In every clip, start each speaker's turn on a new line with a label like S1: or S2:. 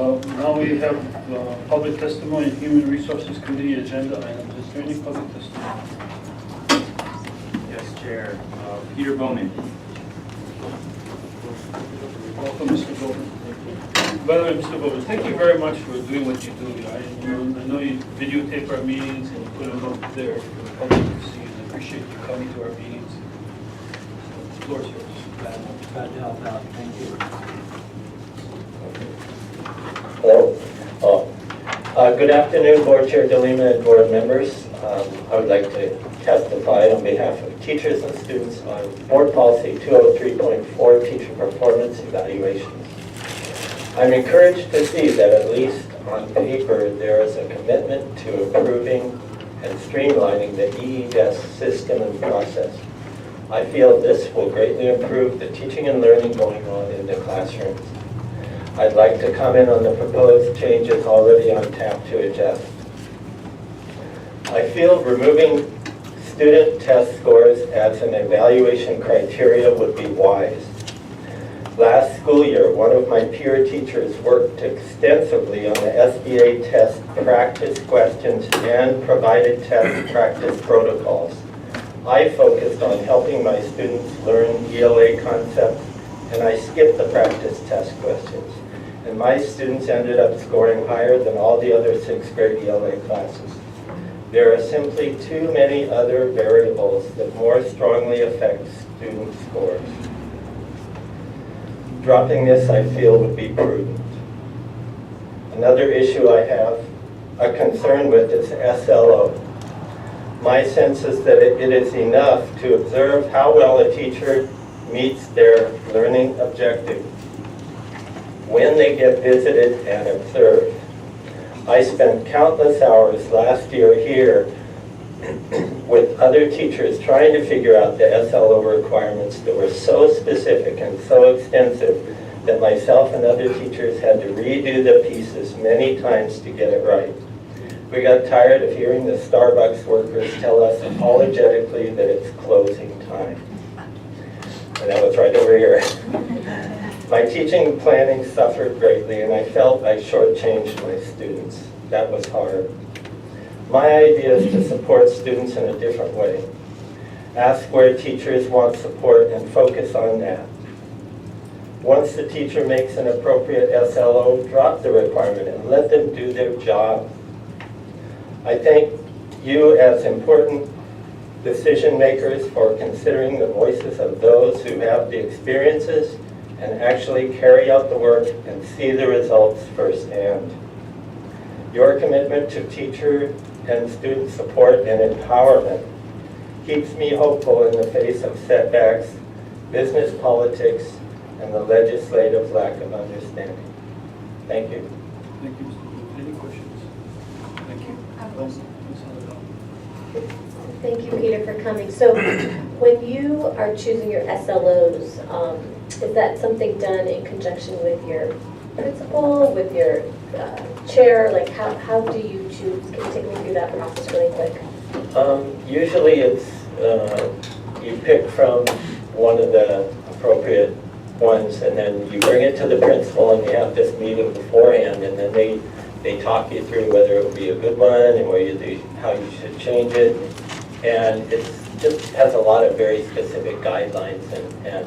S1: Now we have public testimony and Human Resources Committee agenda items. Is there any public testimony?
S2: Yes, Chair. Peter Bowman.
S1: Welcome, Mr. Bowman. By the way, Mr. Bowman, thank you very much for doing what you do. I know you videotape our meetings and put them up there for the public to see, and I appreciate you coming to our meetings. So, the floor is yours.
S3: Glad to help out. Thank you.
S4: Hello. Good afternoon, Board Chair DeLima and board members. I would like to testify on behalf of teachers and students on Board Policy 203.4, Teacher Performance Evaluations. I'm encouraged to see that at least on paper there is a commitment to improving and streamlining the EES system and process. I feel this will greatly improve the teaching and learning going on in the classrooms. I'd like to comment on the proposed changes already on tap to adjust. I feel removing student test scores as an evaluation criteria would be wise. Last school year, one of my peer teachers worked extensively on the SBA test practice questions and provided test practice protocols. I focused on helping my students learn ELA concepts, and I skipped the practice test questions. And my students ended up scoring higher than all the other 6th grade ELA classes. There are simply too many other variables that more strongly affect student scores. Dropping this, I feel, would be prudent. Another issue I have a concern with is SLO. My sense is that it is enough to observe how well a teacher meets their learning objective when they get visited and observed. I spent countless hours last year here with other teachers trying to figure out the SLO requirements that were so specific and so extensive that myself and other teachers had to redo the pieces many times to get it right. We got tired of hearing the Starbucks workers tell us apologetically that it's closing time. And that was right over here. My teaching planning suffered greatly, and I felt I shortchanged my students. That was hard. My idea is to support students in a different way. Ask where teachers want support and focus on that. Once the teacher makes an appropriate SLO, drop the requirement and let them do their job. I thank you as important decision makers for considering the voices of those who have the experiences and actually carry out the work and see the results firsthand. Your commitment to teacher and student support and empowerment keeps me hopeful in the face of setbacks, business politics, and the legislative lack of understanding. Thank you.
S1: Thank you, Mr. Bowman. Any questions? Thank you.
S5: Thank you, Peter, for coming. So when you are choosing your SLOs, is that something done in conjunction with your principal, with your chair? Like how do you choose? Can you take me through that process really quick?
S4: Usually it's, you pick from one of the appropriate ones and then you bring it to the principal and you have this meeting beforehand and then they talk you through whether it would be a good one and how you should change it. And it just has a lot of very specific guidelines and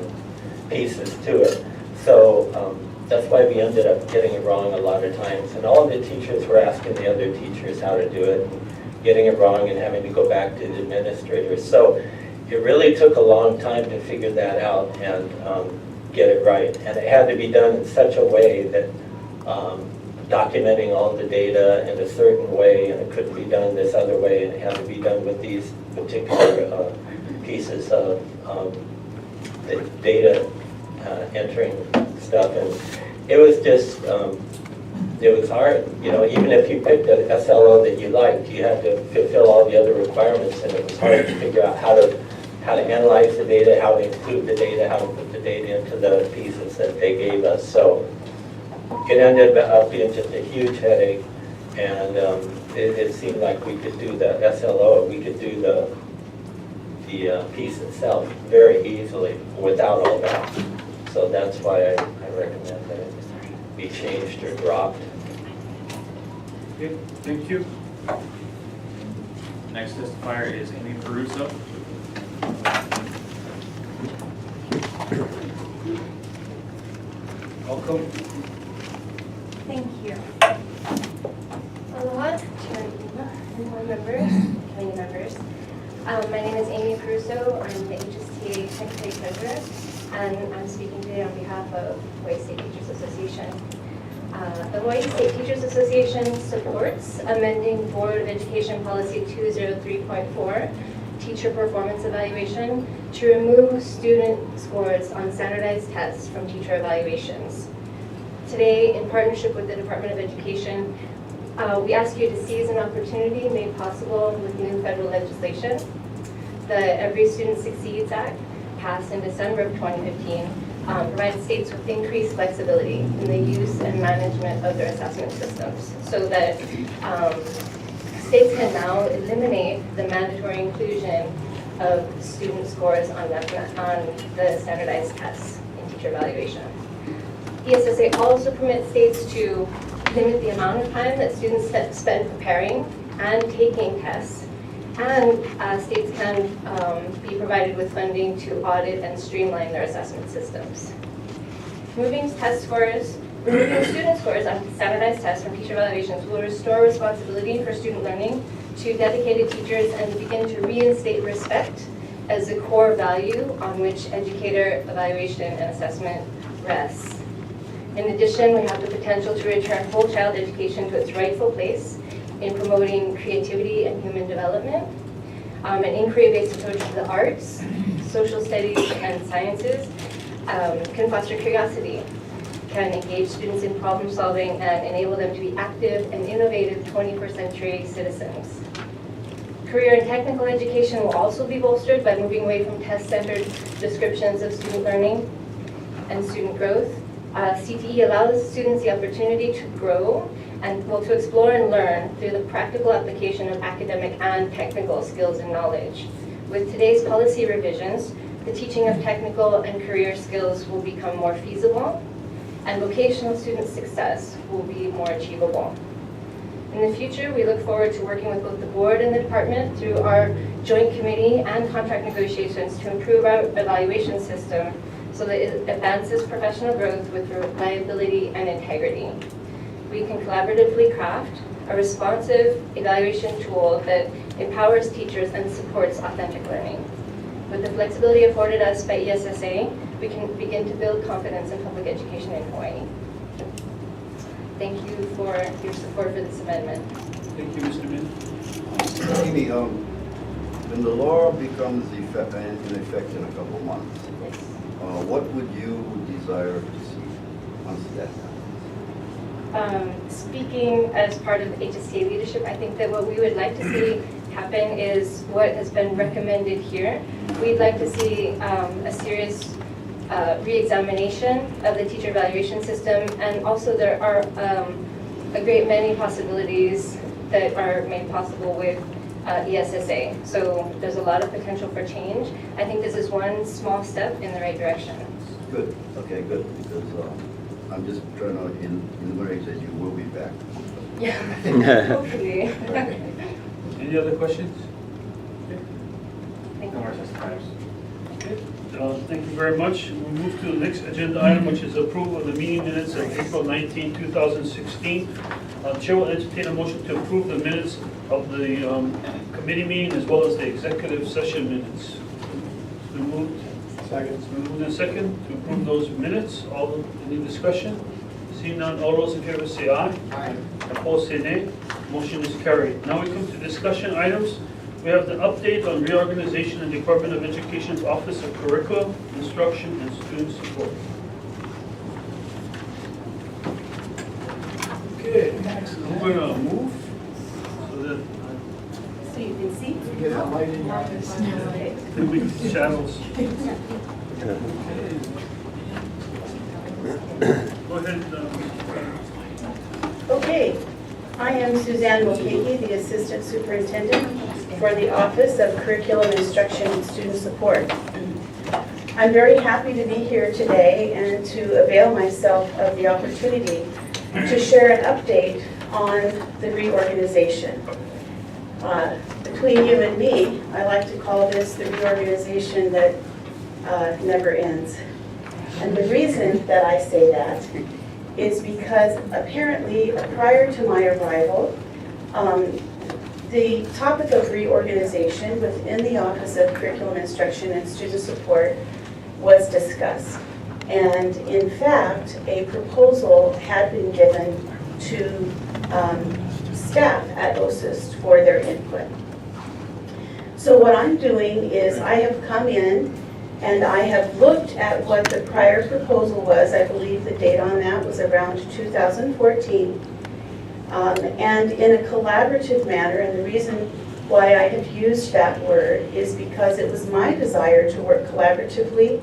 S4: pieces to it. So that's why we ended up getting it wrong a lot of times. And all of the teachers were asking the other teachers how to do it, and getting it wrong and having to go back to the administrators. So it really took a long time to figure that out and get it right. And it had to be done in such a way that documenting all the data in a certain way, and it couldn't be done this other way, and it had to be done with these particular pieces of the data entering stuff. And it was just, it was hard. You know, even if you picked an SLO that you liked, you had to fulfill all the other requirements, and it was hard to figure out how to analyze the data, how to include the data, how to put the data into the pieces that they gave us. So it ended up being just a huge headache, and it seemed like we could do the SLO, we could do the piece itself very easily without all that. So that's why I recommend that be changed or dropped.
S1: Okay, thank you.
S2: Next testifier is Amy Peruso.
S1: Welcome.
S6: Thank you. Aloha to my board members, committee members. My name is Amy Peruso. I'm the HSTA Secretary Treasurer, and I'm speaking today on behalf of Hawaii State Teachers Association. The Hawaii State Teachers Association supports amending Board of Education Policy 203.4, Teacher Performance Evaluation, to remove student scores on standardized tests from teacher evaluations. Today, in partnership with the Department of Education, we ask you to seize an opportunity made possible with new federal legislation. The Every Student Succeeds Act, passed in December of 2015, provides states with increased flexibility in the use and management of their assessment systems, so that states can now eliminate the mandatory inclusion of student scores on the standardized tests in teacher evaluation. ESSA also permits states to limit the amount of time that students spend preparing and taking tests, and states can be provided with funding to audit and streamline their assessment systems. Removing student scores on standardized tests from teacher evaluations will restore responsibility for student learning to dedicated teachers and begin to reinstate respect as the core value on which educator evaluation and assessment rests. In addition, we have the potential to return whole child education to its rightful place in promoting creativity and human development. An inquiry-based approach to the arts, social studies, and sciences can foster curiosity, can engage students in problem solving, and enable them to be active and innovative 21st century citizens. Career and technical education will also be bolstered by moving away from test-centered descriptions of student learning and student growth. CTE allows students the opportunity to grow and to explore and learn through the practical application of academic and technical skills and knowledge. With today's policy revisions, the teaching of technical and career skills will become more feasible, and vocational student success will be more achievable. In the future, we look forward to working with both the board and the department through our joint committee and contract negotiations to improve our evaluation system so that it advances professional growth with reliability and integrity. We can collaboratively craft a responsive evaluation tool that empowers teachers and supports authentic learning. With the flexibility afforded us by ESSA, we can begin to build confidence in public education in Hawaii. Thank you for your support for this amendment.
S1: Thank you, Mr. Min.
S7: Amy, when the law becomes in effect in a couple of months, what would you desire to see once that happens?
S6: Speaking as part of HSTA leadership, I think that what we would like to see happen is what has been recommended here. We'd like to see a serious re-examination of the teacher evaluation system, and also there are a great many possibilities that are made possible with ESSA. So there's a lot of potential for change. I think this is one small step in the right direction.
S7: Good, okay, good, because I'm just trying to enumerate that you will be back.
S6: Yeah, hopefully.
S1: Any other questions?
S6: Thank
S2: No more
S6: you.
S2: testifiers.
S1: Okay. Thank you very much. We'll move to the next agenda item, which is approval of the meeting minutes of April 19, 2016. The Chair will entertain a motion to approve the minutes of the committee meeting as well as the executive session minutes. It's been moved.
S3: Second.
S1: It's been moved and second to approve those minutes. Any discussion? Seeing none, all those in favor say aye.
S3: Aye.
S1: Opposed say nay. Motion is carried. Now we come to discussion items. We have the update on reorganization in Department of Education's Office of Curriculum, Instruction, and Student Support. Okay, I'm going to move so that
S6: So you can see?
S3: Get that light in your eyes.
S1: the shadows. Go ahead.
S8: Okay, I am Suzanne Mokeke, the Assistant Superintendent for the Office of Curriculum Instruction and Student Support. I'm very happy to be here today and to avail myself of the opportunity to share an update on the reorganization. Between you and me, I like to call this the reorganization that never ends. And the reason that I say that is because apparently prior to my arrival, the topic of reorganization within the Office of Curriculum Instruction and Student Support was discussed. And in fact, a proposal had been given to staff at OCISS for their input. So what I'm doing is I have come in and I have looked at what the prior proposal was. I believe the date on that was around 2014. And in a collaborative manner, and the reason why I have used that word is because it was my desire to work collaboratively.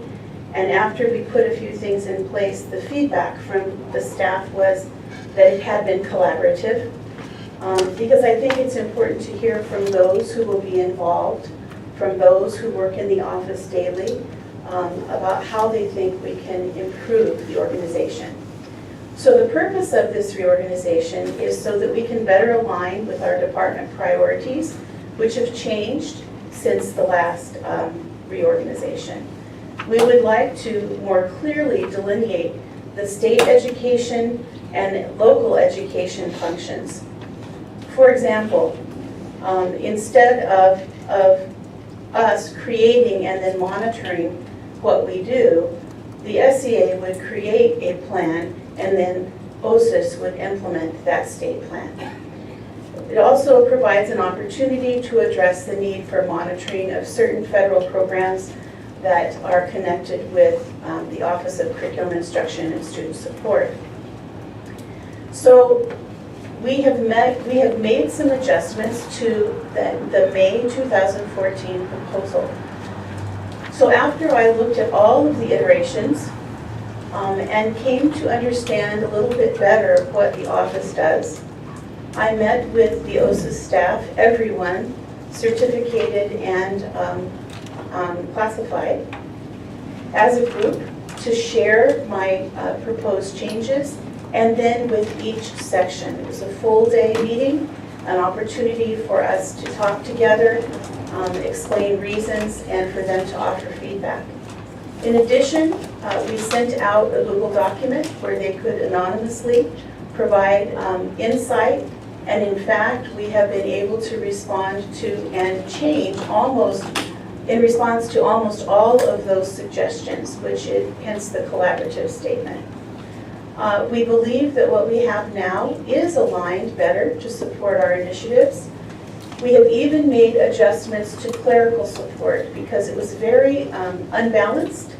S8: And after we put a few things in place, the feedback from the staff was that it had been collaborative. Because I think it's important to hear from those who will be involved, from those who work in the office daily, about how they think we can improve the organization. So the purpose of this reorganization is so that we can better align with our department priorities, which have changed since the last reorganization. We would like to more clearly delineate the state education and local education functions. For example, instead of us creating and then monitoring what we do, the SEA would create a plan and then OCISS would implement that state plan. It also provides an opportunity to address the need for monitoring of certain federal programs that are connected with the Office of Curriculum Instruction and Student Support. So we have made some adjustments to the May 2014 proposal. So after I looked at all of the iterations and came to understand a little bit better what the office does, I met with the OCISS staff, everyone, certificated and classified, as a group to share my proposed changes, and then with each section. It was a full day meeting, an opportunity for us to talk together, explain reasons, and for them to offer feedback. In addition, we sent out a Google document where they could anonymously provide insight, and in fact, we have been able to respond to and change in response to almost all of those suggestions, hence the collaborative statement. We believe that what we have now is aligned better to support our initiatives. We have even made adjustments to clerical support because it was very unbalanced.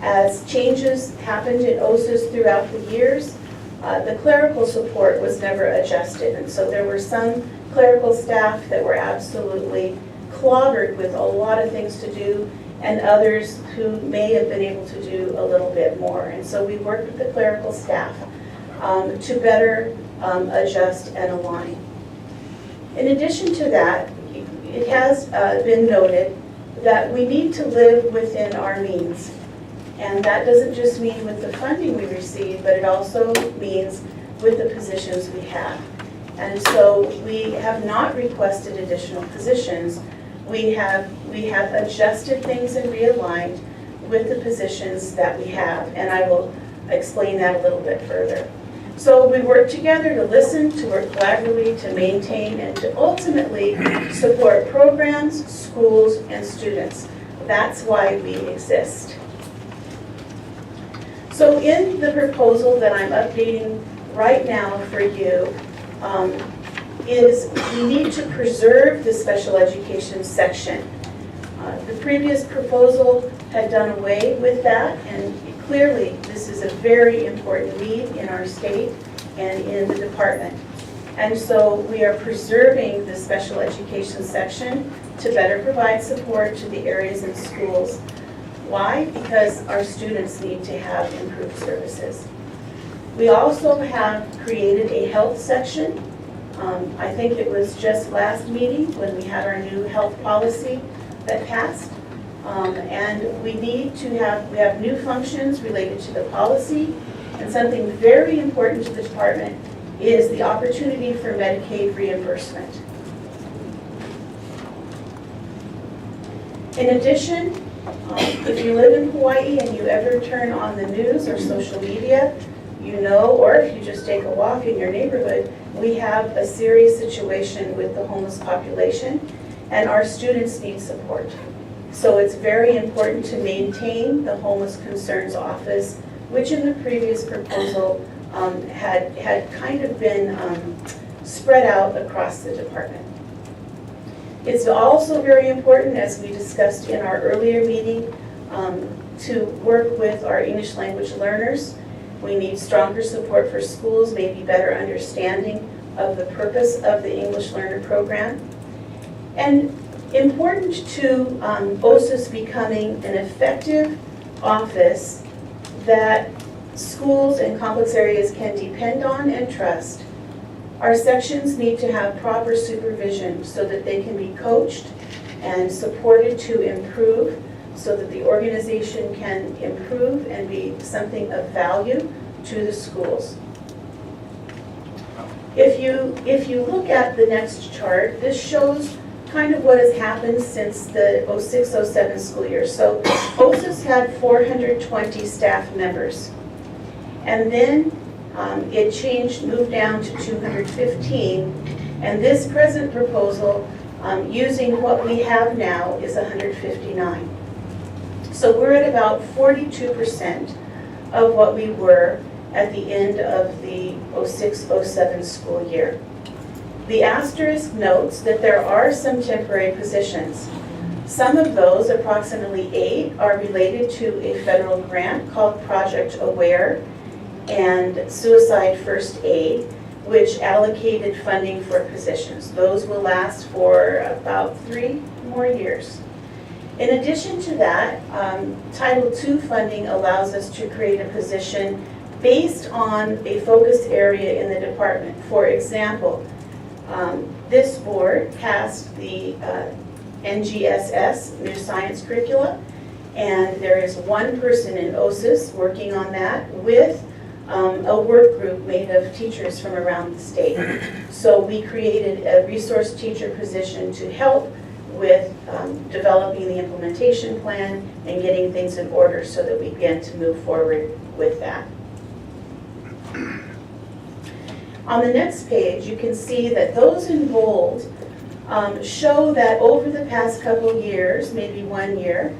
S8: As changes happened in OCISS throughout the years, the clerical support was never adjusted. And so there were some clerical staff that were absolutely clobbered with a lot of things to do, and others who may have been able to do a little bit more. And so we worked with the clerical staff to better adjust and align. In addition to that, it has been noted that we need to live within our means. And that doesn't just mean with the funding we receive, but it also means with the positions we have. And so we have not requested additional positions. We have adjusted things and realigned with the positions that we have, and I will explain that a little bit further. So we work together to listen, to work collaboratively, to maintain, and to ultimately support programs, schools, and students. That's why we exist. So in the proposal that I'm updating right now for you, is we need to preserve the special education section. The previous proposal had done away with that, and clearly this is a very important need in our state and in the department. And so we are preserving the special education section to better provide support to the areas and schools. Why? Because our students need to have improved services. We also have created a health section. I think it was just last meeting when we had our new health policy that passed. And we have new functions related to the policy, and something very important to the department is the opportunity for Medicaid reimbursement. In addition, if you live in Hawaii and you ever turn on the news or social media, you know, or if you just take a walk in your neighborhood, we have a serious situation with the homeless population, and our students need support. So it's very important to maintain the Homeless Concerns Office, which in the previous proposal had kind of been spread out across the department. It's also very important, as we discussed in our earlier meeting, to work with our English language learners. We need stronger support for schools, maybe better understanding of the purpose of the English Learner Program. And important to OCISS becoming an effective office that schools in complex areas can depend on and trust. Our sections need to have proper supervision so that they can be coached and supported to improve, so that the organization can improve and be something of value to the schools. If you look at the next chart, this shows kind of what has happened since the 06-07 school year. So OCISS had 420 staff members. And then it changed, moved down to 215. And this present proposal, using what we have now, is 159. So we're at about 42% of what we were at the end of the 06-07 school year. The asterisk notes that there are some temporary positions. Some of those, approximately 8, are related to a federal grant called Project Aware and Suicide First Aid, which allocated funding for positions. Those will last for about 3 more years. In addition to that, Title II funding allows us to create a position based on a focused area in the department. For example, this board passed the NGSS, New Science Curricula, and there is one person in OCISS working on that with a work group made of teachers from around the state. So we created a resource teacher position to help with developing the implementation plan and getting things in order so that we begin to move forward with that. On the next page, you can see that those in bold show that over the past couple years, maybe 1 year,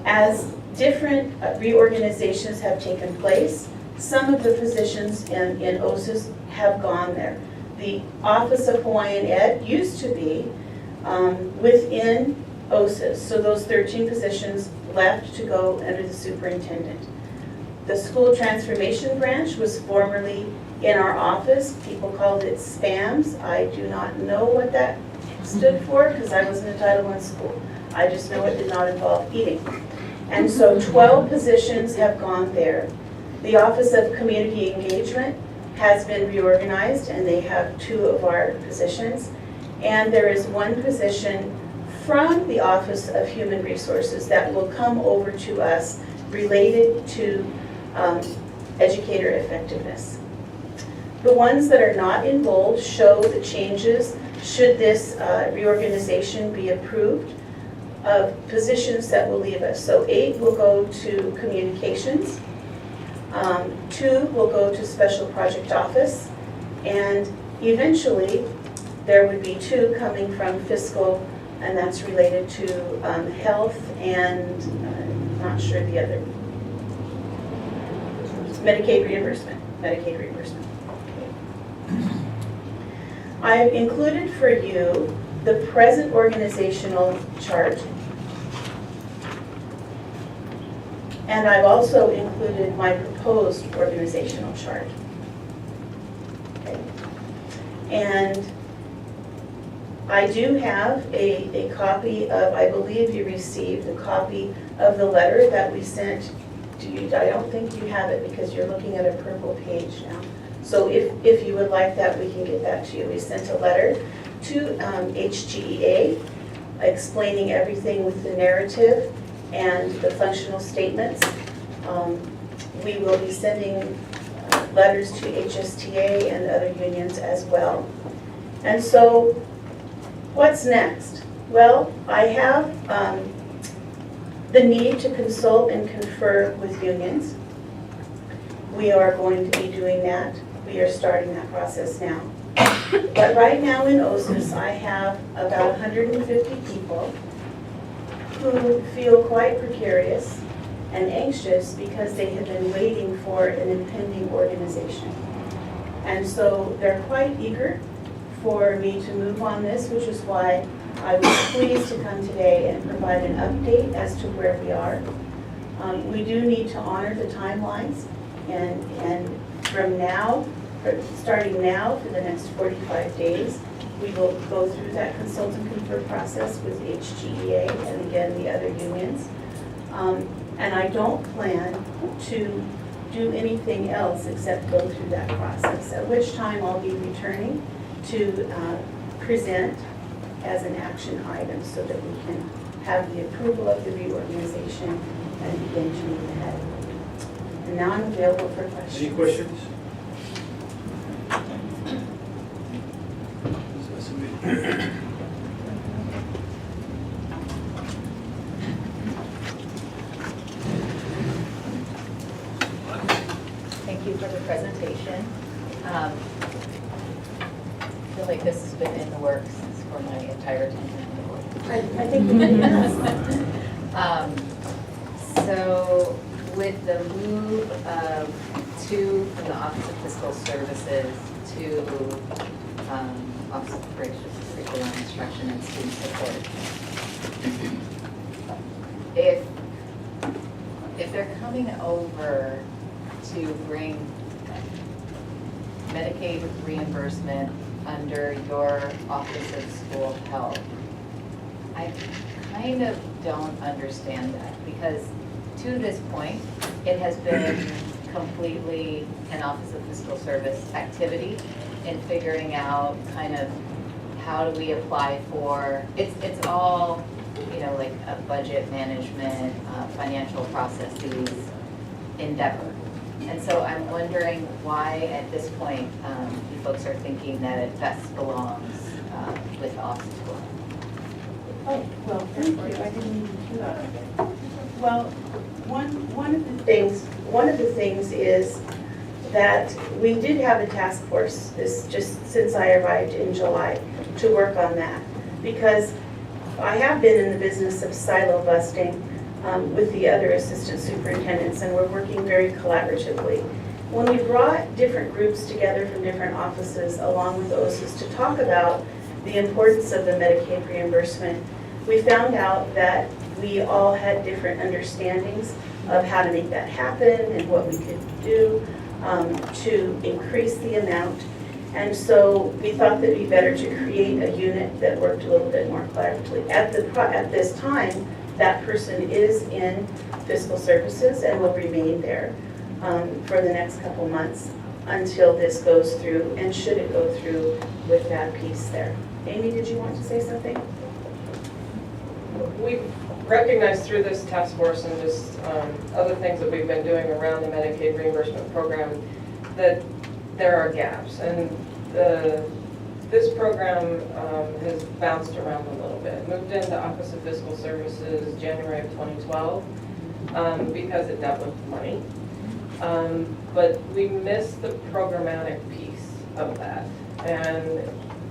S8: as different reorganizations have taken place, some of the positions in OCISS have gone there. The Office of Hawaiian Ed used to be within OCISS, so those 13 positions left to go under the superintendent. The School Transformation Branch was formerly in our office. People called it SPAMS. I do not know what that stood for because I was in a Title I school. I just know it did not involve eating. And so 12 positions have gone there. The Office of Community Engagement has been reorganized and they have 2 of our positions. And there is 1 position from the Office of Human Resources that will come over to us related to educator effectiveness. The ones that are not in bold show the changes should this reorganization be approved of positions that will leave us. So 8 will go to communications, 2 will go to special project office, and eventually there would be 2 coming from fiscal, and that's related to health and not sure the other. Medicaid reimbursement. I've included for you the present organizational chart. And I've also included my proposed organizational chart. Okay. And I do have a copy of, I believe you received a copy of the letter that we sent to you. I don't think you have it because you're looking at a purple page now. So if you would like that, we can get that to you. We sent a letter to HGEA explaining everything with the narrative and the functional statements. We will be sending letters to HSTA and other unions as well. And so, what's next? Well, I have the need to consult and confer with unions. We are going to be doing that. We are starting that process now. But right now in OCISS, I have about 150 people who feel quite precarious and anxious because they have been waiting for an impending organization. And so they're quite eager for me to move on this, which is why I was pleased to come today and provide an update as to where we are. We do need to honor the timelines, and from now, starting now for the next 45 days, we will go through that consult and confer process with HGEA and again the other unions. And I don't plan to do anything else except go through that process, at which time I'll be returning to present as an action item so that we can have the approval of the reorganization and begin to move ahead. And now I'm available for questions.
S1: Any questions?
S9: Thank you for the presentation. I feel like this has been in the works for my entire tenure on the board.
S8: I think we can, yes.
S9: So with the move from the Office of Fiscal Services to Office of Curriculum Instruction and Student Support, if they're coming over to bring Medicaid reimbursement under your Office of School Health, I kind of don't understand that, because to this point, it has been completely an Office of Fiscal Service activity in figuring out kind of how do we apply for, it's all, you know, like a budget management, financial processes endeavor. And so I'm wondering why at this point you folks are thinking that it best belongs with the Office of School.
S8: Oh, well, thank you. I didn't even do that. Well, one of the things is that we did have a task force just since I arrived in July to work on that, because I have been in the business of silo busting with the other assistant superintendents, and we're working very collaboratively. When we brought different groups together from different offices along with OCISS to talk about the importance of the Medicaid reimbursement, we found out that we all had different understandings of how to make that happen and what we could do to increase the amount. And so we thought that it'd be better to create a unit that worked a little bit more collaboratively. At this time, that person is in fiscal services and will remain there for the next couple months until this goes through, and should it go through with that piece there. Amy, did you want to say something?
S10: We've recognized through this task force and just other things that we've been doing around the Medicaid reimbursement program that there are gaps. And this program has bounced around a little bit. Moved into Office of Fiscal Services January of 2012 because it dealt with money. But we missed the programmatic piece of that. And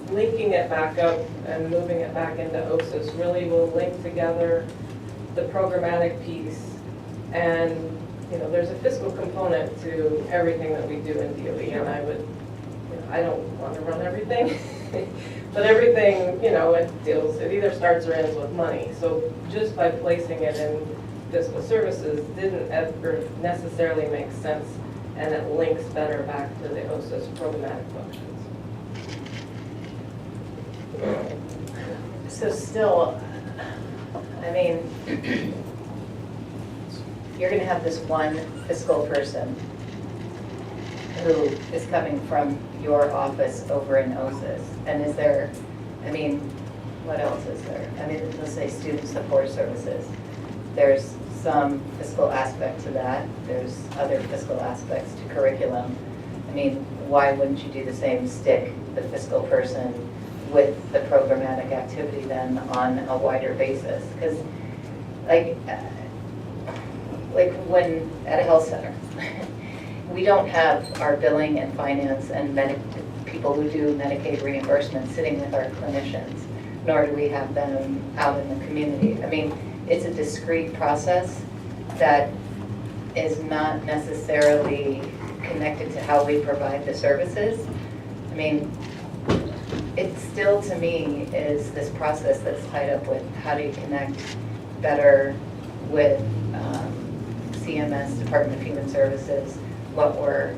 S10: linking it back up and moving it back into OCISS really will link together the programmatic piece. And, you know, there's a fiscal component to everything that we do in DOE, and I don't want to run everything, but everything, you know, it either starts or ends with money. So just by placing it in fiscal services didn't ever necessarily make sense, and it links better back to the OCISS programmatic functions.
S9: So still, I mean, you're going to have this one fiscal person who is coming from your office over in OCISS. And is there, I mean, what else is there? I mean, let's say student support services. There's some fiscal aspect to that. There's other fiscal aspects to curriculum. I mean, why wouldn't you do the same, stick the fiscal person with the programmatic activity then on a wider basis? Because like when at a health center, we don't have our billing and finance and people who do Medicaid reimbursement sitting with our clinicians, nor do we have them out in the community. I mean, it's a discrete process that is not necessarily connected to how we provide the services. I mean, it still, to me, is this process that's tied up with how do you connect better with CMS, Department of Human Services, what we're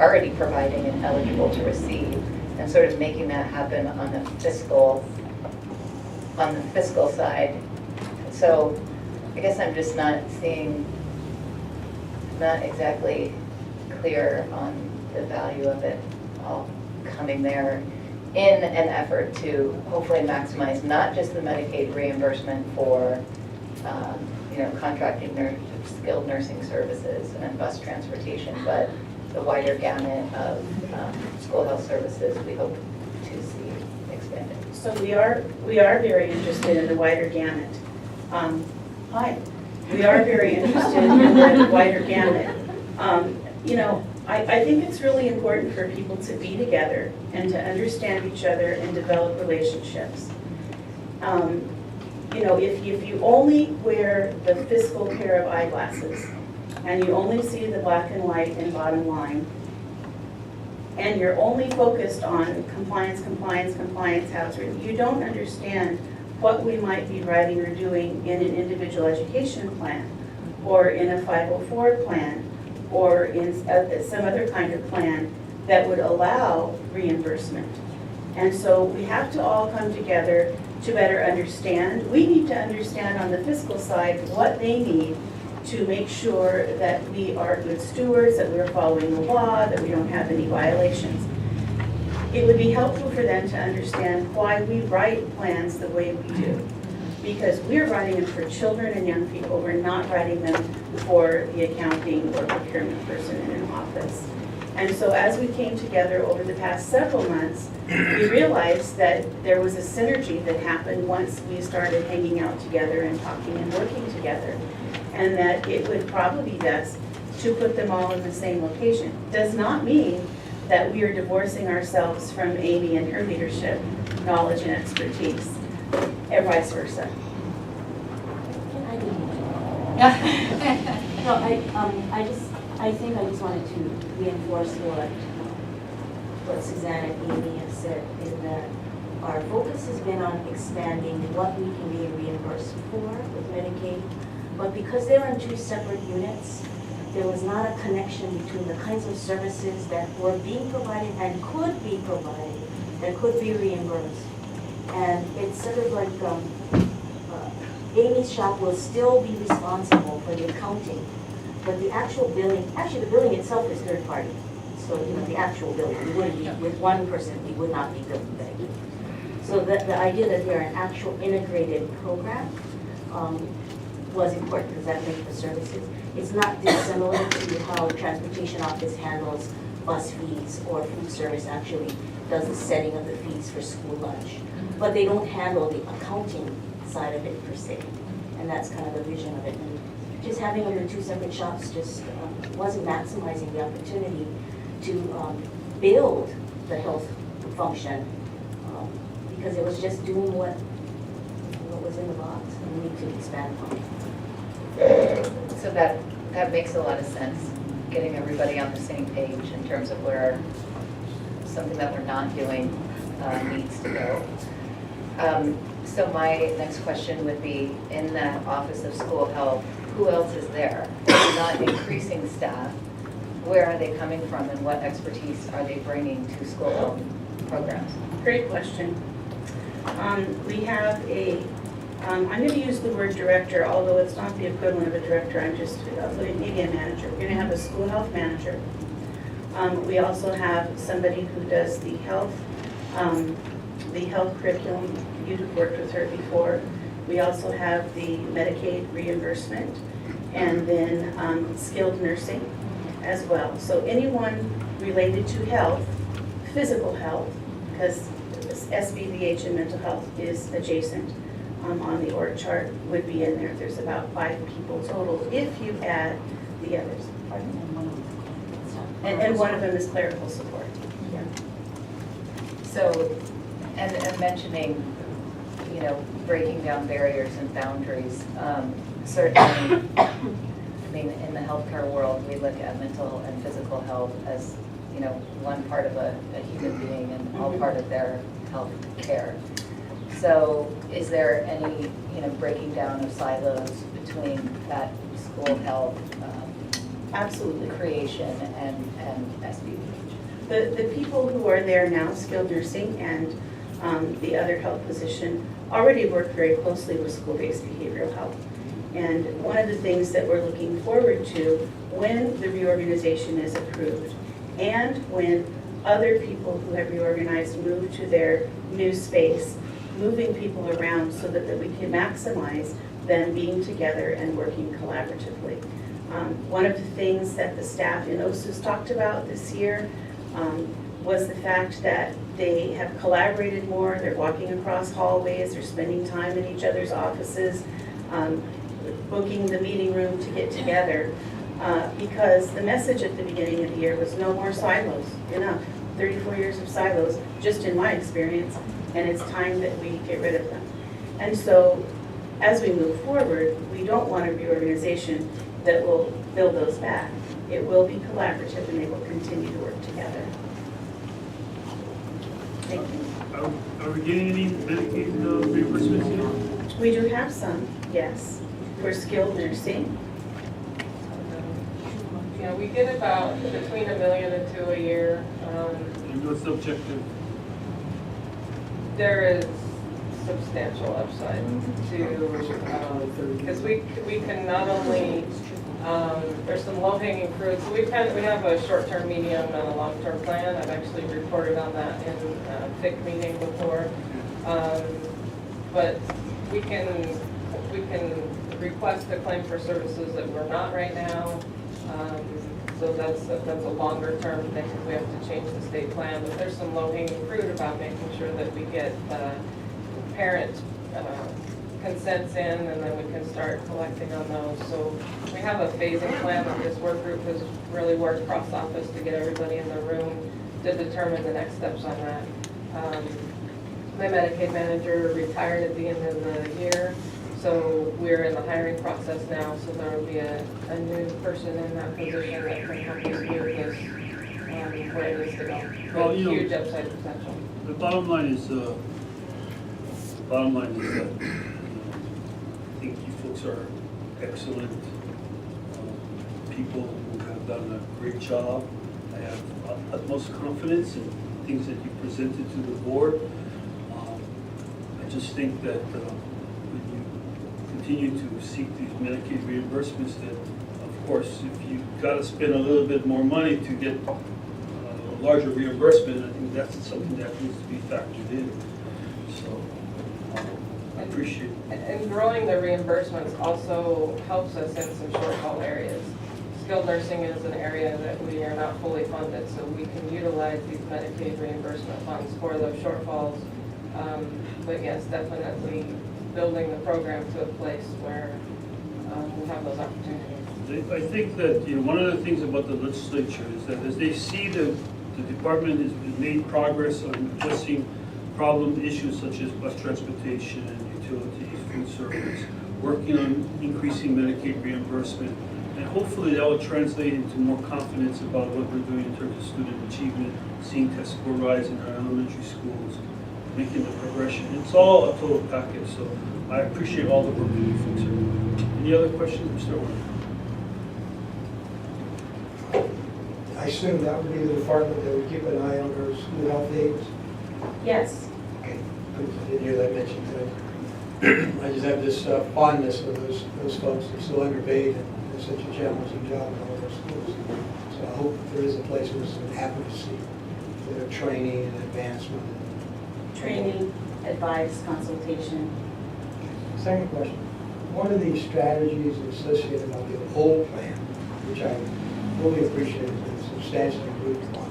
S9: already providing and eligible to receive, and sort of making that happen on the fiscal side. So I guess I'm just not exactly clear on the value of it all coming there in an effort to hopefully maximize not just the Medicaid reimbursement for contracting skilled nursing services and bus transportation, but the wider gamut of school health services we hope to see expanded.
S8: So we are very interested in the wider gamut. Hi. We are very interested in the wider gamut. I think it's really important for people to be together and to understand each other and develop relationships. If you only wear the fiscal pair of eyeglasses and you only see the black and white and bottom line, and you're only focused on compliance, how it's written, you don't understand what we might be writing or doing in an individual education plan, or in a 504 plan, or in some other kind of plan that would allow reimbursement. And so we have to all come together to better understand. We need to understand on the fiscal side what they need to make sure that we are good stewards, that we're following the law, that we don't have any violations. It would be helpful for them to understand why we write plans the way we do. Because we're writing them for children and young people. We're not writing them for the accounting or procurement person in an office. And so as we came together over the past several months, we realized that there was a synergy that happened once we started hanging out together and talking and working together. And that it would probably be best to put them all in the same location. Does not mean that we are divorcing ourselves from Amy and her leadership, knowledge and expertise, and vice versa.
S11: No, I think I just wanted to reinforce what Suzanne and Amy have said, is that our focus has been on expanding what we can be reimbursed for with Medicaid, but because they're in two separate units, there was not a connection between the kinds of services that were being provided and could be provided, that could be reimbursed. And it's sort of like Amy's shop will still be responsible for the accounting, but the actual billing, actually the billing itself is third party. So, the actual billing, we wouldn't be, with one person, we would not be billing Medicaid. So the idea that they're an actual integrated program was important because that linked the services. It's not dissimilar to how transportation office handles bus fees or food service actually does the setting of the fees for school lunch. But they don't handle the accounting side of it per se. And that's kind of the vision of it. And just having them in two separate shops just wasn't maximizing the opportunity to build the health function because it was just doing what was in the box and we need to expand on it.
S9: So that makes a lot of sense, getting everybody on the same page in terms of where something that we're not doing needs to go. So my next question would be, in that Office of School Health, who else is there? If you're not increasing staff, where are they coming from and what expertise are they bringing to school health programs?
S8: Great question. We have I'm going to use the word director, although it's not the equivalent of a director, I'm just maybe a manager. We're going to have a school health manager. We also have somebody who does the health the health curriculum. You'd have worked with her before. We also have the Medicaid reimbursement, and then skilled nursing as well. So anyone related to health, physical health, because SBVH and mental health is adjacent on the org chart, would be in there. There's about 5 people total if you add the others. And one of them is clerical support. Yeah.
S9: So, and mentioning, breaking down barriers and boundaries, certainly, I mean, in the healthcare world, we look at mental and physical health as, one part of a human being and all part of their health care. So is there any, breaking down of silos between that school health
S8: Absolutely.
S9: creation and SBVH?
S8: The people who are there now, skilled nursing and the other health position, already work very closely with school-based behavioral health. And one of the things that we're looking forward to when the reorganization is approved and when other people who have reorganized move to their new space, moving people around so that we can maximize them being together and working collaboratively. One of the things that the staff in OCISS talked about this year was the fact that they have collaborated more, they're walking across hallways, they're spending time in each other's offices, booking the meeting room to get together, because the message at the beginning of the year was no more silos, enough. 34 years of silos, just in my experience, and it's time that we get rid of them. And so, as we move forward, we don't want a reorganization that will build those back. It will be collaborative and they will continue to work together. Thank you.
S1: Are we getting any Medicaid reimbursements here?
S8: We do have some, yes, for skilled nursing.
S10: We get about between $1 million and $2 million a year.
S1: And what's the objective?
S10: There is substantial upside to, because we can not only, there's some low-hanging fruit. So we have a short-term, medium, and a long-term plan. I've actually reported on that in a FIC meeting before. But we can request a claim for services that we're not right now. So that's a longer term thing. We have to change the state plan, but there's some low-hanging fruit about making sure that we get parent consents in, and then we can start collecting on those. So we have a phasing plan that this work group has really worked cross-office to get everybody in the room to determine the next steps on that. My Medicaid manager retired at the end of the year, so we're in the hiring process now, so there will be a new person in that position that can help us move this where it needs to go.
S1: Well,
S10: Huge upside potential.
S1: The bottom line is that I think you folks are excellent people who have done a great job. I have utmost confidence in things that you presented to the board. I just think that when you continue to seek these Medicaid reimbursements, that of course, if you've got to spend a little bit more money to get a larger reimbursement, I think that's something that needs to be factored in. So I appreciate it.
S10: And growing the reimbursements also helps us in some shortfall areas. Skilled nursing is an area that we are not fully funded, so we can utilize these Medicaid reimbursement funds for those shortfalls. But yes, definitely building the program to a place where we'll have those opportunities.
S1: I think that one of the things about the legislature is that as they see the department has made progress on addressing problem issues such as bus transportation and utilities, food service, working on increasing Medicaid reimbursement, and hopefully that will translate into more confidence about what we're doing in terms of student achievement, seeing test score rise in our elementary schools, making the progression. It's all a total package, so I appreciate all the work that you folks are doing. Any other questions, Mr. Warren?
S12: I assume that would be the department that would keep an eye on our school health aides?
S8: Yes.
S12: Okay, I didn't hear that mentioned today. I just have this fondness for those folks. They're so underpaid and they're such a challenging job in all of our schools. So I hope there is a place where this would happen to see their training and advancement.
S8: training, advice, consultation.
S12: Second question. One of the strategies associated with the old plan, which I fully appreciate and substantially improved upon,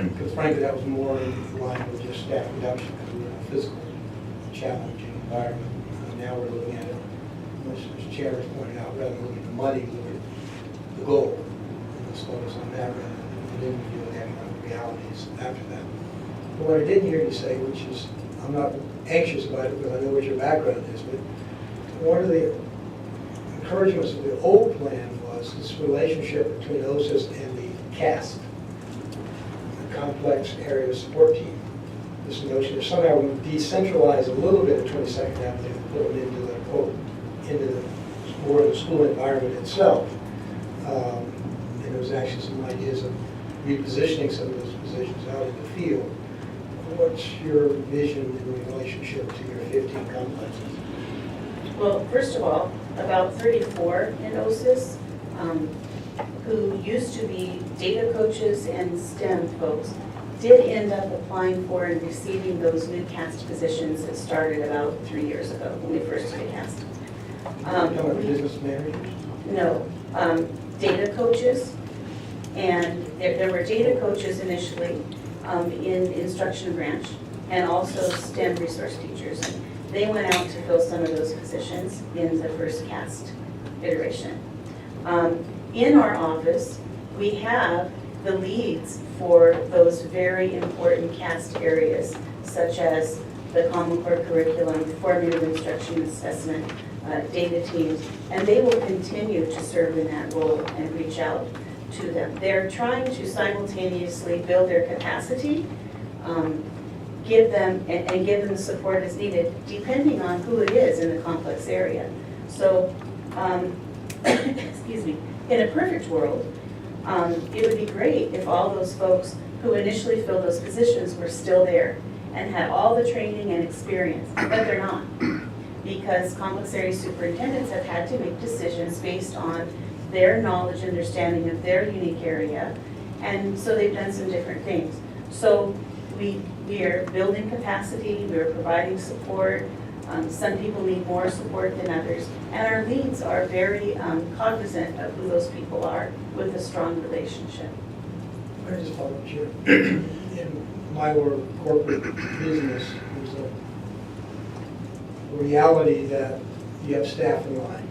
S12: because frankly, that was more in line with just staff reduction because we were in a physical challenging environment. Now we're looking at it, as Chair has pointed out, rather than looking at the money, look at the goal. And let's focus on that rather than deal with the economic realities after that. But what I didn't hear you say, which is, I'm not anxious about it because I know what your background is, but one of the encouragements of the old plan was this relationship between OCISS and the CAST, the Complex Area Support Team. This notion that somehow we decentralize a little bit of 22nd Avenue and put them into the, quote, into the more of the school environment itself. And there was actually some ideas of repositioning some of those positions out in the field. What's your vision in relationship to your 15 complexes?
S8: Well, first of all, about 34 in OCISS who used to be data coaches and STEM folks did end up applying for and receiving those new CAST positions that started about 3 years ago when we first did CAST.
S12: Business managers?
S8: No, data coaches, and there were data coaches initially in instruction branch, and also STEM resource teachers. They went out to fill some of those positions in the first CAST iteration. In our office, we have the leads for those very important CAST areas, such as the Common Core curriculum, formative instruction assessment, data teams, and they will continue to serve in that role and reach out to them. They're trying to simultaneously build their capacity, give them the support as needed, depending on who it is in the complex area. So, excuse me, in a perfect world, it would be great if all those folks who initially filled those positions were still there and had all the training and experience, but they're not. Because complex area superintendents have had to make decisions based on their knowledge and understanding of their unique area, and so they've done some different things. So we are building capacity, we're providing support. Some people need more support than others, and our leads are very cognizant of who those people are with a strong relationship.
S12: I just follow up here. In my world, corporate business, there's a reality that you have staff in line,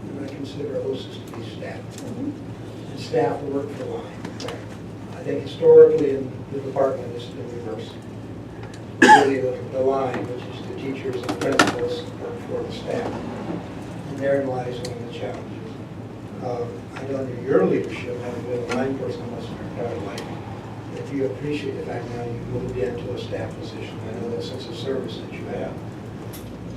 S12: and I consider OCISS to be staff. And staff work for line. I think historically in the department it's been reversed. Really the line, which is the teachers and principals for the staff. And therein lies one of the challenges. I know under your leadership, having been a line person most of your entire life, that you appreciate the fact now you moved into a staff position. I know that sense of service that you have.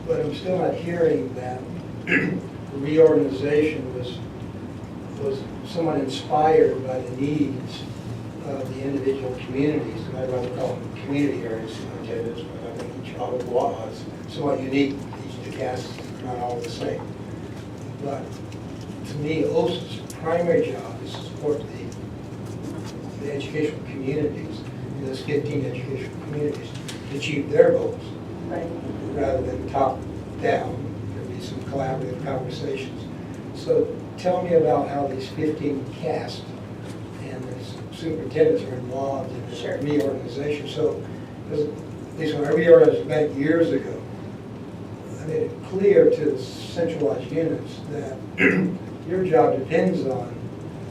S12: But I'm still not hearing that the reorganization was somewhat inspired by the needs of the individual communities, and I'd rather call them community areas, superintendents, but I think each law is somewhat unique. Each of the casts are not all the same. But to me, OCISS's primary job is to support the educational communities, and those 15 educational communities, to achieve their goals.
S8: Right.
S12: Rather than top down. There'll be some collaborative conversations. So tell me about how these 15 casts and the superintendents are involved in this reorganization. So, because at least when I reorganized the bank years ago, I made it clear to the centralized units that your job depends on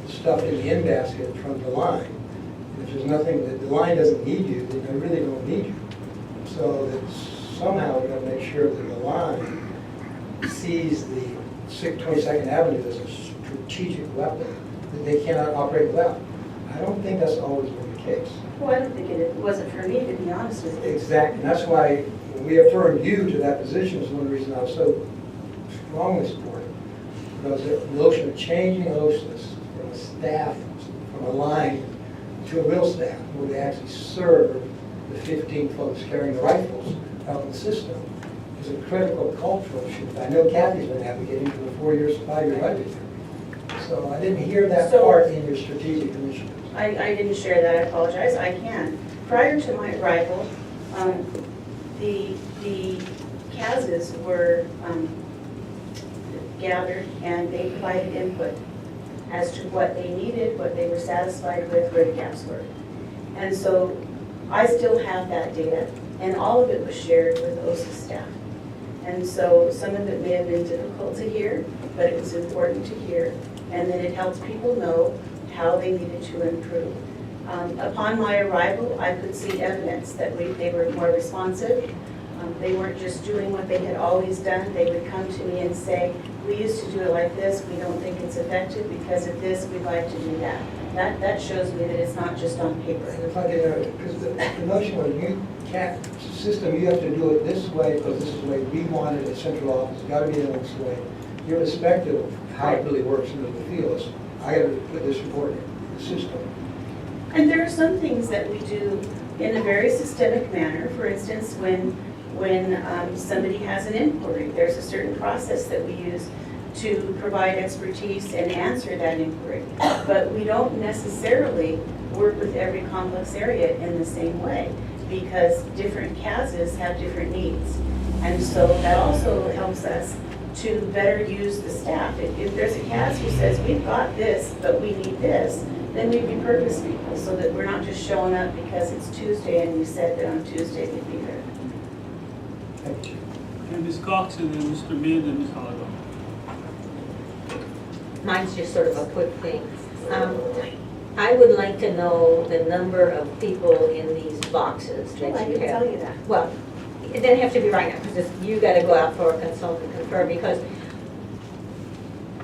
S12: stuff in the in basket from the line. If there's nothing, that the line doesn't need you, then they really don't need you. So that's somehow we're going to make sure that the line sees the 22nd Avenue as a strategic weapon that they cannot operate without. I don't think that's always been the case.
S8: Well, I don't think it wasn't for me, to be honest with you.
S12: Exactly. And that's why when we affirmed you to that position is one of the reasons I was so strongly supportive. Because the notion of changing OCISS from a staff, from a line to a real staff, where they actually serve the 15 folks carrying the rifles out in the system, is a critical cultural shift. I know Kathy's been advocating for the 5-year budget. So I didn't hear that part in your strategic initiatives.
S8: I didn't share that, I apologize, I can. Prior to my arrival, The CASs were gathered and they provided input as to what they needed, what they were satisfied with, where the gaps were. And so I still have that data, and all of it was shared with OCISS staff. And so some of it may have been difficult to hear, but it was important to hear, and then it helped people know how they needed to improve. Upon my arrival, I could see evidence that they were more responsive. They weren't just doing what they had always done. They would come to me and say, we used to do it like this, we don't think it's effective because of this, we'd like to do that. That shows me that it's not just on paper.
S12: And if I can, because the notion of you can't, system, you have to do it this way because this is the way we want it at central office, it's got to be in this way, irrespective of how it really works into the field. I got to put this report in the system.
S8: And there are some things that we do in a very systemic manner. For instance, when somebody has an inquiry, there's a certain process that we use to provide expertise and answer that inquiry. But we don't necessarily work with every complex area in the same way because different CASs have different needs. And so that also helps us to better use the staff. If there's a CAS who says, we've got this, but we need this, then we repurpose people so that we're not just showing up because it's Tuesday and we said that on Tuesday we'd be there.
S12: Thank you.
S1: And Ms. Cox, and then Mr. Mead, and Ms. Halago.
S13: Mine's just sort of a quick thing. I would like to know the number of people in these boxes that you have.
S8: I can tell you that.
S13: Well, it doesn't have to be right now, because you gotta go out for a consultant confirm, because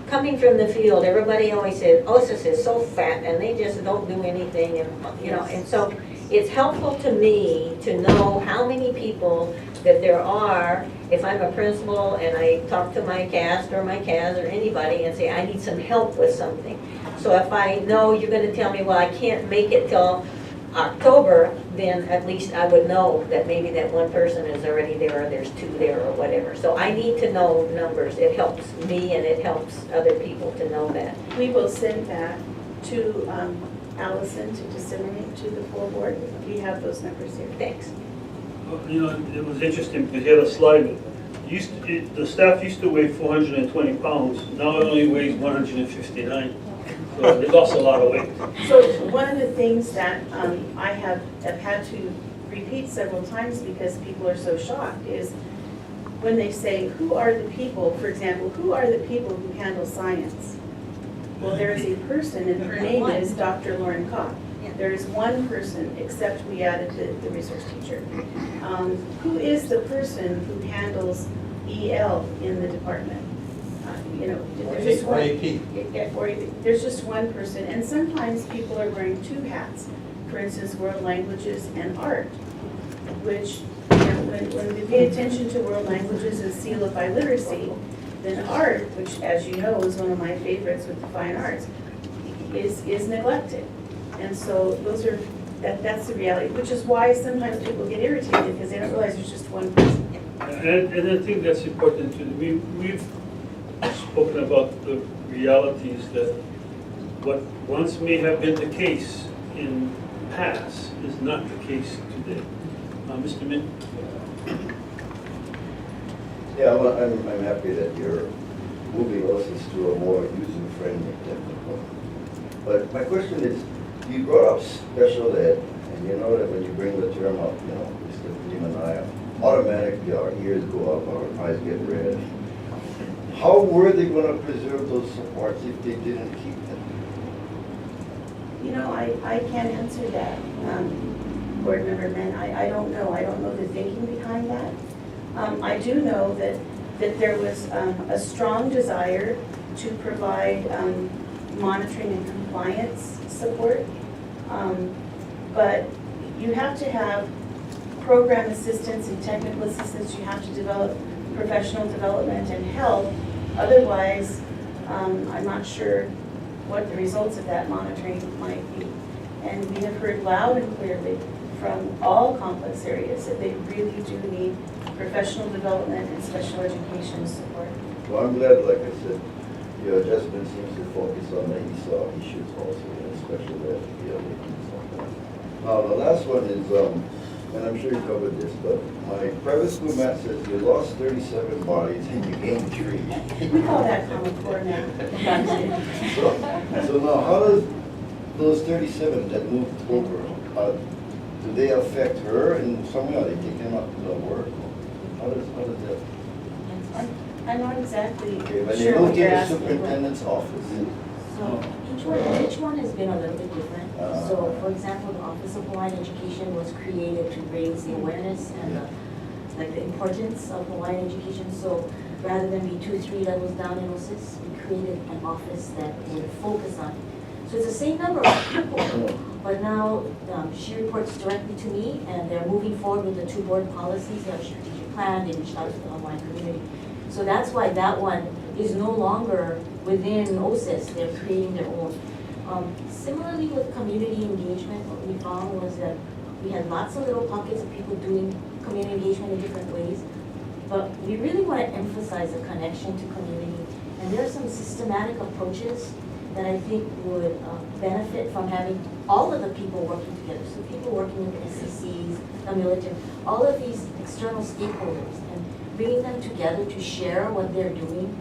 S13: coming from the field, everybody always says, OCISS is so fat, and they just don't do anything, and, you know, and so it's helpful to me to know how many people that there are, if I'm a principal and I talk to my cast or my CAS or anybody and say, I need some help with something. So if I know you're gonna tell me, well, I can't make it till October, then at least I would know that maybe that one person is already there or there's two there or whatever. So I need to know numbers. It helps me and it helps other people to know that.
S8: We will send that to Allison to disseminate to the full board. We have those numbers here.
S13: Thanks.
S1: You know, it was interesting because you had a slide. The staff used to weigh 420 pounds. Now it only weighs 159. So they lost a lot of weight.
S8: So one of the things that I have had to repeat several times because people are so shocked is when they say, who are the people, for example, who are the people who handle science? Well, there is a person, and her name is Dr. Lauren Kopp. There is one person, except we added the resource teacher. Who is the person who handles EL in the department? You know, there's just one. There's just one person, and sometimes people are wearing two hats. For instance, world languages and art, which, you know, when we pay attention to world languages and seal of biliteracy, then art, which, as you know, is one of my favorites with the fine arts, is neglected. And so that's the reality, which is why sometimes people get irritated because they don't realize there's just one person.
S1: And I think that's important too. We've spoken about the realities that what once may have been the case in past is not the case today. Mr. Min?
S7: Yeah, I'm happy that you're moving OCISS to a more user-friendly technical. But my question is, you brought up special ed, and you know that when you bring the term up, you know, Mr. Freeman and I, automatically our ears go up, our eyes get red. How were they going to preserve those supports if they didn't keep them?
S8: You know, I can't answer that, Board Member Men. I don't know. I don't know the thinking behind that. I do know that there was a strong desire to provide monitoring and compliance support. But you have to have program assistance and technical assistance. You have to develop professional development and help. Otherwise, I'm not sure what the results of that monitoring might be. And we have heard loud and clearly from all complex areas that they really do need professional development and special education support.
S7: Well, I'm glad, like I said, your adjustment seems to focus on the ESOL issues also, and special ed. Now, the last one is, and I'm sure you covered this, but my private school math says you lost 37 bodies and you gained 3.
S8: We call that Common Core now.
S7: So now, how does those 37 that moved over, do they affect her in some way? Are they taking them out to the work? How does that?
S8: I'm not exactly
S7: Okay, when you
S8: sure
S7: look
S8: what you're
S7: in the
S8: asking.
S7: superintendent's office,
S11: So each one has been a little bit different. So for example, the Office of Hawaiian Education was created to raise the awareness and the importance of Hawaiian education. So rather than be 2-3 levels down in OCISS, we created an office that would focus on it. So it's the same number of people, but now she reports directly to me, and they're moving forward with the 2 board policies. They have a strategic plan, they reached out to the Hawaiian community. So that's why that one is no longer within OCISS, they're creating their own. Similarly with community engagement, what we found was that we had lots of little pockets of people doing community engagement in different ways, but we really want to emphasize the connection to community. And there are some systematic approaches that I think would benefit from having all of the people working together. So people working with the SCCs, the military, all of these external stakeholders, and bringing them together to share what they're doing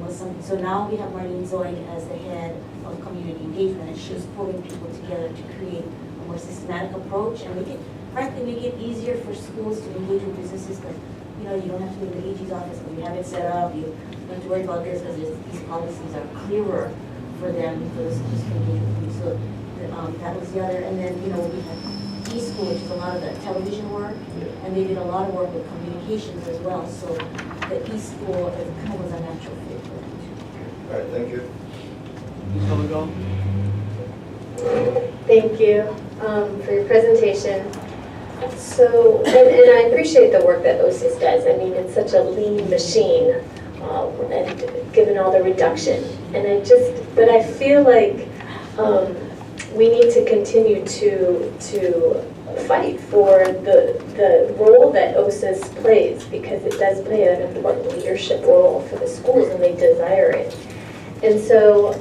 S11: was something. So now we have Marlene Zoid as the head of community engagement, and she's pulling people together to create a more systematic approach and frankly make it easier for schools to engage with businesses, because you don't have to go to the AG's office, but you have it set up, you don't have to worry about this, because these policies are clearer for them, for the schools to engage with you. So that was the other, and then we had eSchool, which is a lot of the television work, and they did a lot of work with communications as well. So the eSchool kind of was a natural fit for them too.
S7: all right, thank you.
S5: Thank you for your presentation. So, and I appreciate the work that OCISS does. I mean, it's such a lean machine, and given all the reduction. But I feel like we need to continue to fight for the role that OCISS plays, because it does play an important leadership role for the schools, and they desire it. And so,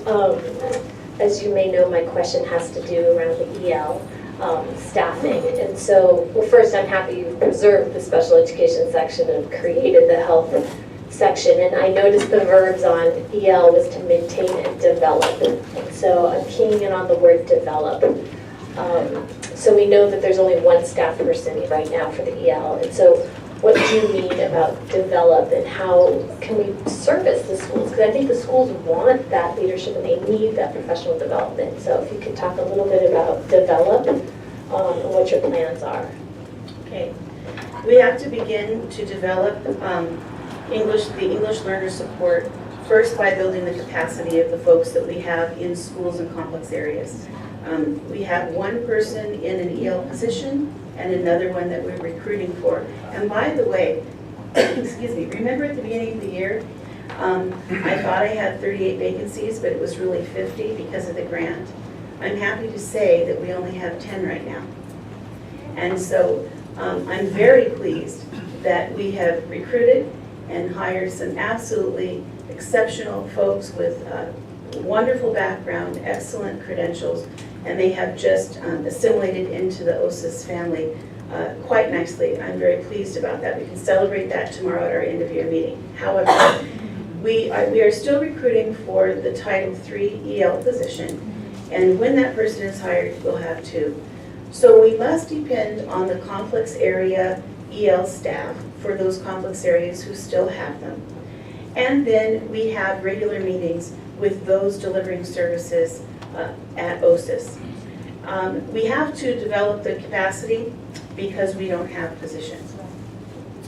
S5: as you may know, my question has to do around the EL staffing. And so, well, first, I'm happy you've preserved the special education section and created the health section. And I noticed the verbs on EL was to maintain and develop. And so I'm keying in on the word develop. So we know that there's only 1 staff person right now for the EL. And so what do you mean about develop, and how can we service the schools? Because I think the schools want that leadership and they need that professional development. So if you could talk a little bit about develop and what your plans are.
S8: Okay. We have to begin to develop the English learner support first by building the capacity of the folks that we have in schools and complex areas. We have 1 person in an EL position and another one that we're recruiting for. And by the way, excuse me, remember at the beginning of the year, I thought I had 38 vacancies, but it was really 50 because of the grant. I'm happy to say that we only have 10 right now. And so I'm very pleased that we have recruited and hired some absolutely exceptional folks with wonderful background, excellent credentials, and they have just assimilated into the OCISS family quite nicely. I'm very pleased about that. We can celebrate that tomorrow at our end of year meeting. However, we are still recruiting for the Title III EL position, and when that person is hired, we'll have 2. So we must depend on the complex area EL staff for those complex areas who still have them. And then we have regular meetings with those delivering services at OCISS. We have to develop the capacity because we don't have positions.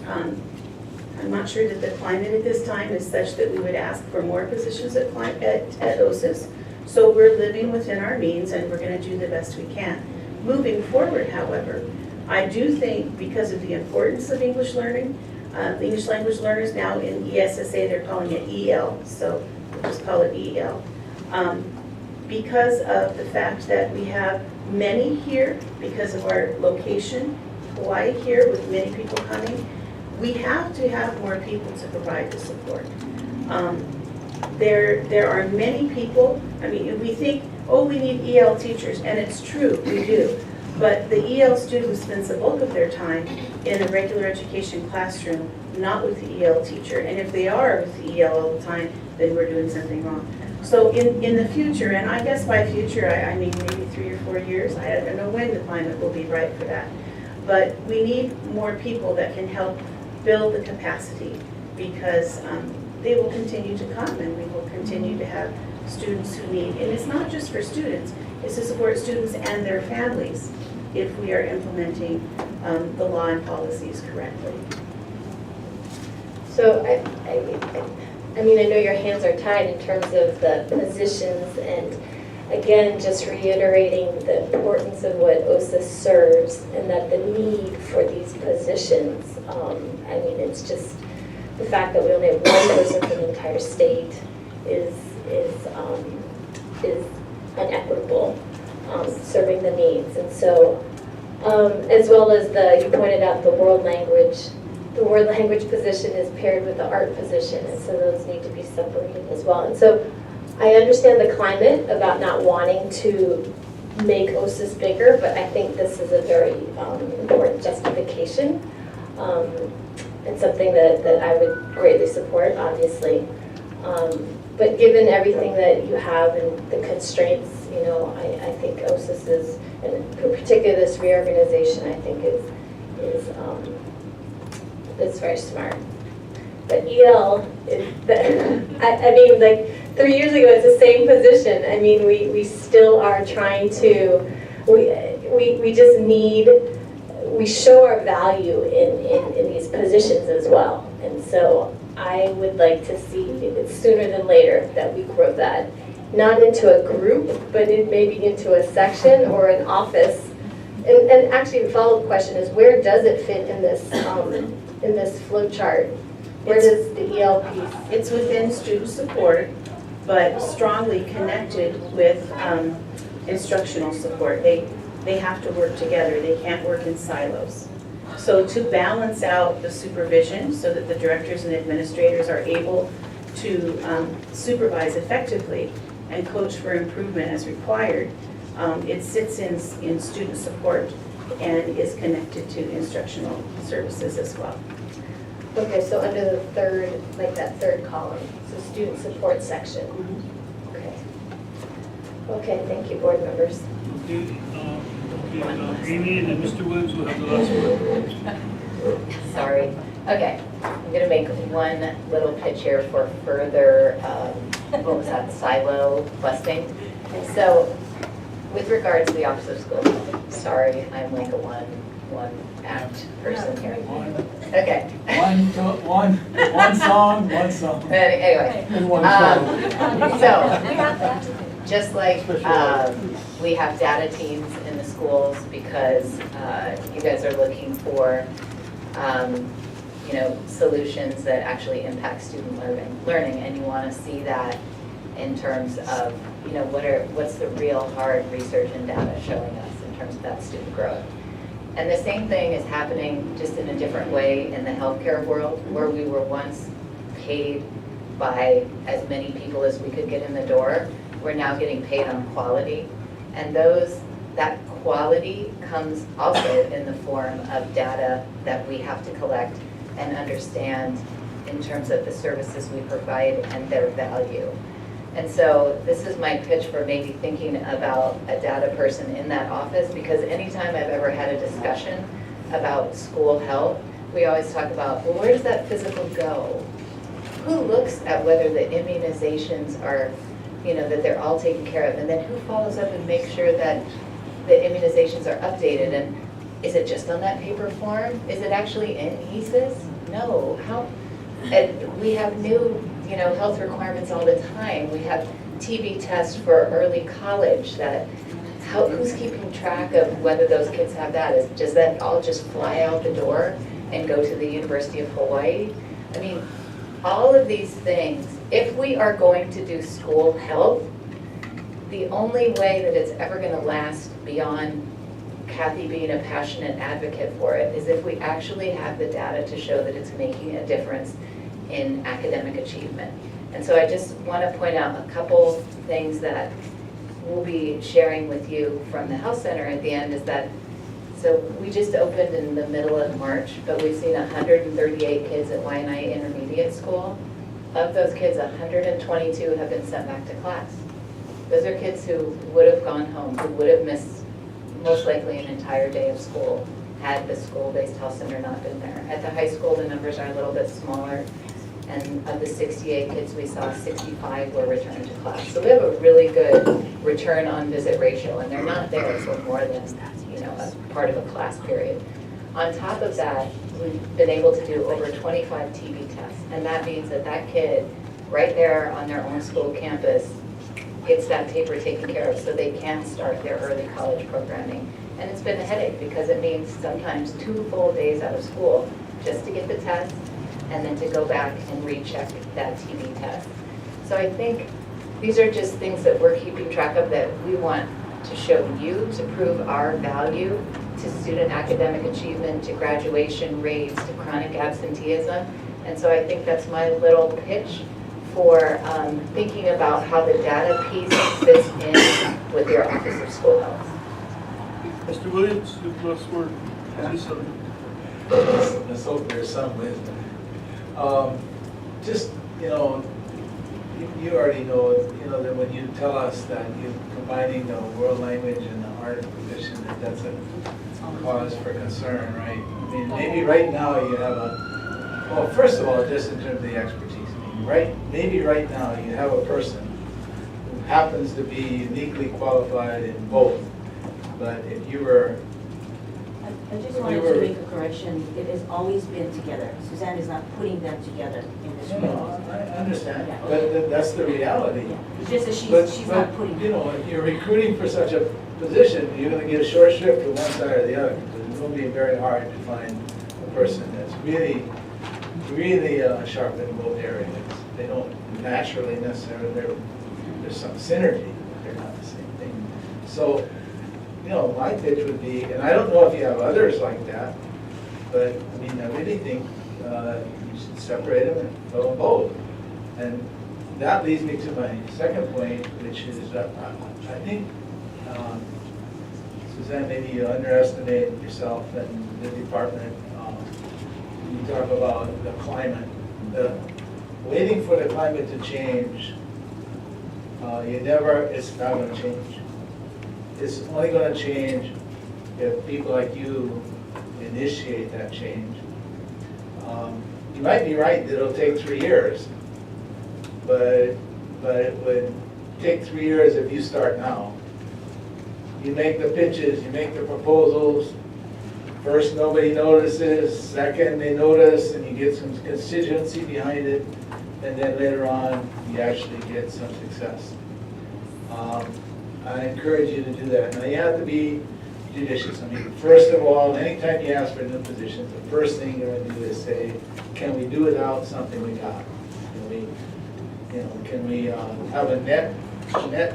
S8: I'm not sure that the climate at this time is such that we would ask for more positions at OCISS. So we're living within our means, and we're going to do the best we can. Moving forward, however, I do think because of the importance of English learning, the English language learners now in ESSA, they're calling it EL, so we'll just call it EL. Because of the fact that we have many here, because of our location, Hawaii here with many people coming, we have to have more people to provide the support. There are many people, I mean, we think, oh, we need EL teachers, and it's true, we do. But the EL student spends the bulk of their time in the regular education classroom, not with the EL teacher. And if they are with the EL all the time, then we're doing something wrong. So in the future, and I guess by future, I mean maybe 3 or 4 years, I don't know when the climate will be right for that. But we need more people that can help build the capacity, because they will continue to come, and we will continue to have students who need, and it's not just for students, it's to support students and their families if we are implementing the law and policies correctly.
S5: So I mean, I know your hands are tied in terms of the positions, and again, just reiterating the importance of what OCISS serves and that the need for these positions. I mean, it's just the fact that we only have one person for the entire state is unequitable, serving the needs. And so, as well as you pointed out the world language position is paired with the art position, and so those need to be separated as well. And so I understand the climate about not wanting to make OCISS bigger, but I think this is a very important justification, and something that I would greatly support, obviously. But given everything that you have and the constraints, you know, I think OCISS is, and in particular this reorganization, I think is very smart. But EL is, I mean, like 3 years ago, it's the same position. I mean, we still are trying to, we just need, we show our value in these positions as well. And so I would like to see it sooner than later that we grow that, not into a group, but maybe into a section or an office. And actually, the follow-up question is, where does it fit in this flow chart? Where does the EL piece?
S8: It's within student support, but strongly connected with instructional support. They have to work together. They can't work in silos. So to balance out the supervision so that the directors and administrators are able to supervise effectively and coach for improvement as required, it sits in student support and is connected to instructional services as well.
S5: Okay, so under the third, like that third column, so student support section. Okay. Okay, thank you, board members.
S1: Okay, Amy and then Mr. Williams will have the last word.
S9: Sorry. Okay, I'm going to make one little pitch here for further, what was that, silo busting. So with regards to the Office of School Health, sorry, I'm like a one act person here. Okay.
S3: One song.
S9: Anyway, so just like we have data teams in the schools because you guys are looking for solutions that actually impact student learning, and you want to see that in terms of what's the real hard research and data showing us in terms of that student growth. And the same thing is happening just in a different way in the healthcare world, where we were once paid by as many people as we could get in the door. We're now getting paid on quality, and that quality comes also in the form of data that we have to collect and understand in terms of the services we provide and their value. And so this is my pitch for maybe thinking about a data person in that office, because anytime I've ever had a discussion about school health, we always talk about, well, where does that physical go? Who looks at whether the immunizations are, that they're all taken care of? And then who follows up and makes sure that the immunizations are updated? And is it just on that paper form? Is it actually in OCISS? No. And we have new health requirements all the time. We have TB tests for early college who's keeping track of whether those kids have that? Does that all just fly out the door and go to the University of Hawaii? I mean, all of these things, if we are going to do school health, the only way that it's ever going to last beyond Kathy being a passionate advocate for it is if we actually have the data to show that it's making a difference in academic achievement. And so I just want to point out a couple things that we'll be sharing with you from the health center at the end, is that So we just opened in the middle of March, but we've seen 138 kids at Waianae Intermediate School. Of those kids, 122 have been sent back to class. Those are kids who would have gone home, who would have missed most likely an entire day of school had the school-based health center not been there. At the high school, the numbers are a little bit smaller, and of the 68 kids we saw, 65 were returned to class. So we have a really good return on visit ratio, and they're not there for more than, a part of a class period. On top of that, we've been able to do over 25 TB tests, and that means that that kid, right there on their own school campus, gets that taper taken care of so they can start their early college programming. And it's been a headache because it means sometimes 2 full days out of school just to get the test and then to go back and recheck that TB test. So I think these are just things that we're keeping track of that we want to show you to prove our value to student academic achievement, to graduation rates, to chronic absenteeism. And so I think that's my little pitch for thinking about how the data piece fits in with your Office of School Health.
S1: Mr. Williams, your last word. Say something.
S3: Let's hope there's some wisdom. Just, you already know, that when you tell us that you're combining the world language and the art position, that's a cause for concern, right? I mean, maybe right now you have well, first of all, just in terms of the expertise, maybe right now you have a person who happens to be uniquely qualified in both, but if you were
S11: I just wanted to make a correction. It has always been together. Suzanne is not putting them together in this room.
S3: No, I understand, but that's the reality.
S11: Yeah. It's just that she's not putting them.
S3: If you're recruiting for such a position, you're going to get a short shrift to one side or the other. It's going to be very hard to find a person that's really sharp in both areas. They don't naturally necessarily, there's some synergy, but they're not the same thing. So, my pitch would be, and I don't know if you have others like that, but I mean, I really think you should separate them and fill them both. And that leads me to my second point, which is I think, Suzanne, maybe you underestimate yourself and the department. You talk about the climate, waiting for the climate to change. It's not going to change. It's only going to change if people like you initiate that change. You might be right that it'll take 3 years, but it would take 3 years if you start now. You make the pitches, you make the proposals. First, nobody notices. Second, they notice, and you get some constituency behind it. And then later on, you actually get some success. I encourage you to do that. Now, you have to be judicious. I mean, first of all, anytime you ask for new positions, the first thing you're going to do is say, can we do without something we got? Can we have a net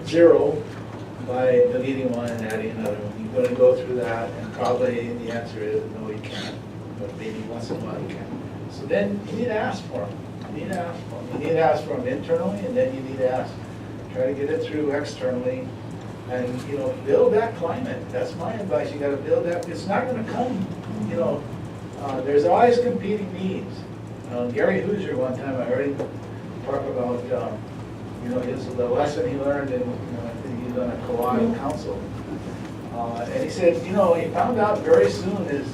S3: zero by deleting one and adding another one? You're going to go through that, and probably the answer is no, you can't. But maybe once in a while you can. So then you need to ask for them. You need to ask for them internally, and then you need to try to get it through externally. And, build that climate. That's my advice. You got to build that. It's not going to come, there's always competing needs. Gary Hoosier one time, I heard him talk about, the lesson he learned in, I think he's on a Kauai council. And he said, he found out very soon is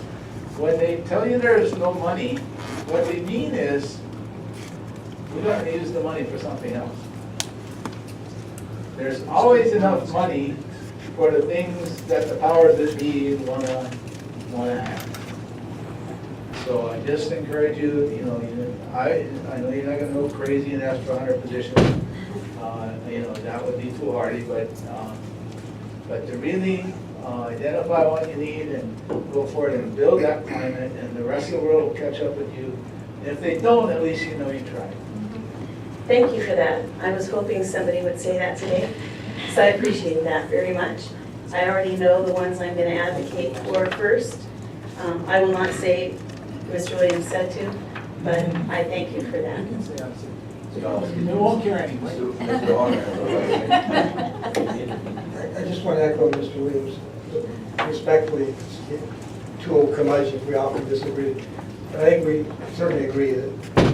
S3: when they tell you there's no money, what they mean is we're going to use the money for something else. There's always enough money for the things that the powers that be want to have. So I just encourage you, I know you're not going to go crazy and ask for 100 positions. That would be foolhardy, but to really identify what you need and go for it and build that climate, and the rest of the world will catch up with you. And if they don't, at least you tried.
S8: Thank you for that. I was hoping somebody would say that today, so I appreciate that very much. I already know the ones I'm going to advocate for first. I will not say Mr. Williams said to, but I thank you for that.
S3: We won't care anyway.
S12: I just want to echo Mr. Williams. respectfully, too old curmudgeon if we often disagree. But I think we certainly agree that